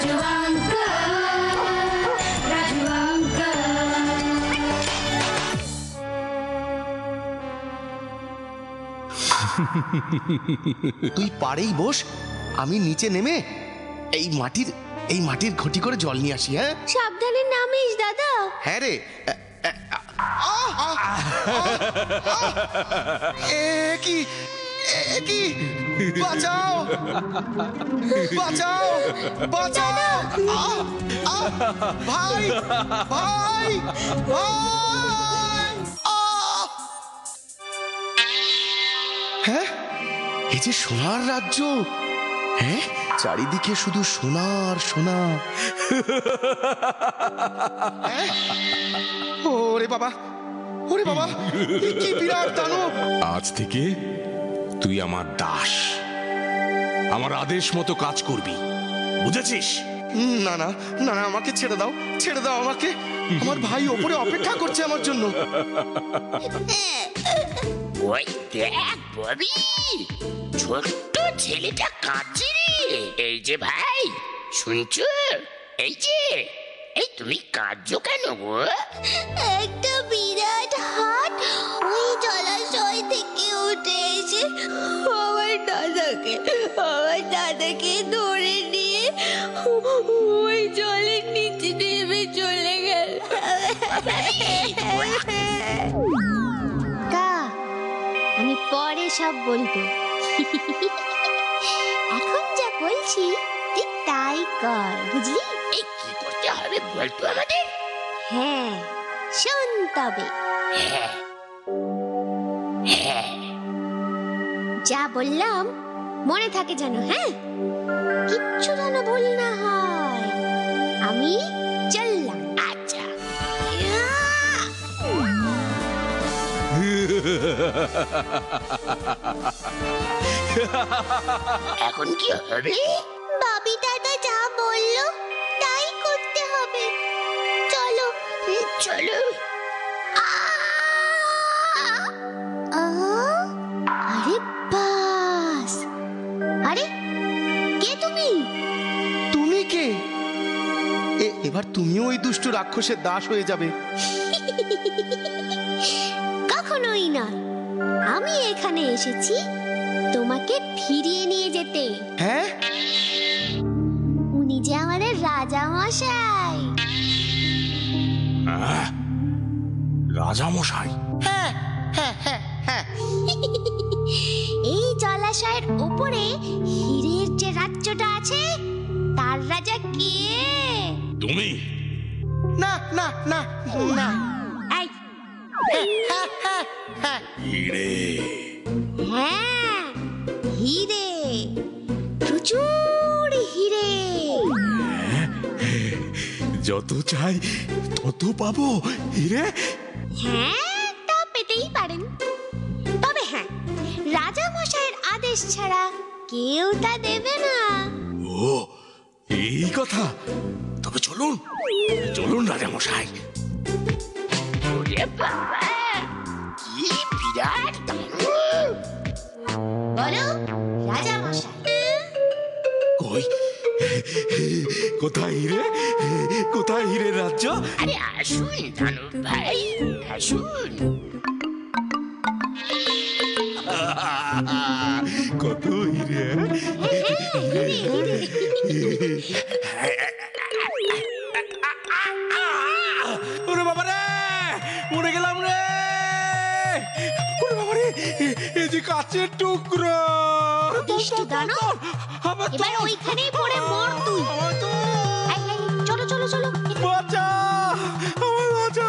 Raju uncle, Raju uncle. তুই পাড়েই বস, আমি নিচে নেমে এই মাটির ঘটি করে জল নিয়ে আসি। হ্যাঁ, সাবধানে নামিস দাদা। হ্যাঁ রে। কি বাঁচাও, বাঁচাও, বাঁচাও! ভাই, ভাই, ভাই! হ্যাঁ, এই যে সোনার রাজ্য। হ্যাঁ, চারিদিকে শুধু সোনার সোনা। ওরে বাবা, ওরে বাবা, কি বিরাট দানব! আজ থেকে তুই আমার দাস, আমার আদেশ মতো কাজ করবি, বুঝেছিস? না না না না, আমাকে ছেড়ে দাও, ছেড়ে দাও আমাকে। আমার ভাই ওপরে অপেক্ষা করছে আমার জন্য। ওই দেখ ববি, ছোট্ট ছেলেটা কাঁদছে রে। এই যে ভাই, শুনছো? এই তুমি কাঁদছো কেন গো? একটা বিরাট হাট ওই জলাশয় থেকে উঠে এসে আমার দাদাকে ধরে নিয়ে ওই জলের নিচে নেমে চলে গেল। আমি পরে সব বলবো। এখন যা বলছি তুই তাই কর, বুঝলি? এই কি করতে হবে বলতো আমাদের? হ্যাঁ, শোন তবে। হ্যাঁ, হ্যাঁ, যা বললাম মনে থাকে যেন। হ্যাঁ, কিচ্ছু যেন ভুল না হয়। আমি চললাম। আচ্ছা। এখন কি হবে? বাবি দাদা যা বললো তাই করতে হবে। চলো চলো। আরে বাস! আরে কে তুমি? তুমি কে? এবার তুমিও ওই দুষ্ট রাক্ষসের দাস হয়ে যাবে। কখনোই নয়, আমি এখানে এসেছি তোমাকে ফিরিয়ে নিয়ে যেতে। হ্যাঁ, উনি যে আমাদের রাজা মশাই। রাজা মশাই? হ্যাঁ, হ্যাঁ, হ্যাঁ, হ্যাঁ। এই জলাশয়ের উপরে হীরের যে রাজ্যটা আছে তার রাজা কে? তুমি? না না না না। এই, হিরে? হ্যাঁ, হীরে, প্রচুর হীরে। যত চাই তত পাবো হিরে? হ্যাঁ, তা পেতেই পারেন। তবে হ্যাঁ, রাজা মশাইয়ের আদেশ ছাড়া কেউ তা দেবে না। ও, এই কথা। তবে চলুন, চলুন রাজা মশাই। ওরে বাবা, কি বিরাট দানব! বলো রাজা মশাই। কই, কোথায় হিরে? কোথায় হিরের রাজ্য? আরে আসুন দানব ভাই, আসুন। কত হিরে! ওরে বাবা রে, মরে গেলাম রে! ওরে বাবা রে, এই যে কাচের টুকরো! দুষ্টু দানব, এবার ওইখানেই পড়ে মর তুই। এই, এই, চলো চলো চলো। বাঁচা, আমায় বাঁচা!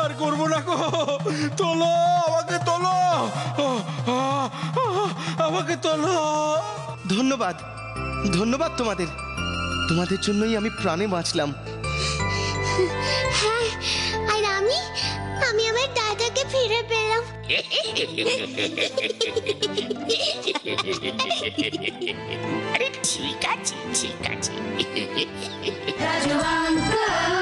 আর করবো না গো, তোলো আমাকে, তোলো আমাকে, তোলো। ধন্যবাদ, ধন্যবাদ তোমাদের। তোমাদের জন্যই আমি প্রাণে বাঁচলাম। হ্যাঁ, আর আমি আমার দাদাকে ফিরে পেলাম। আরে ঠিক আছে, ঠিক আছে। রাজু আঙ্কেল।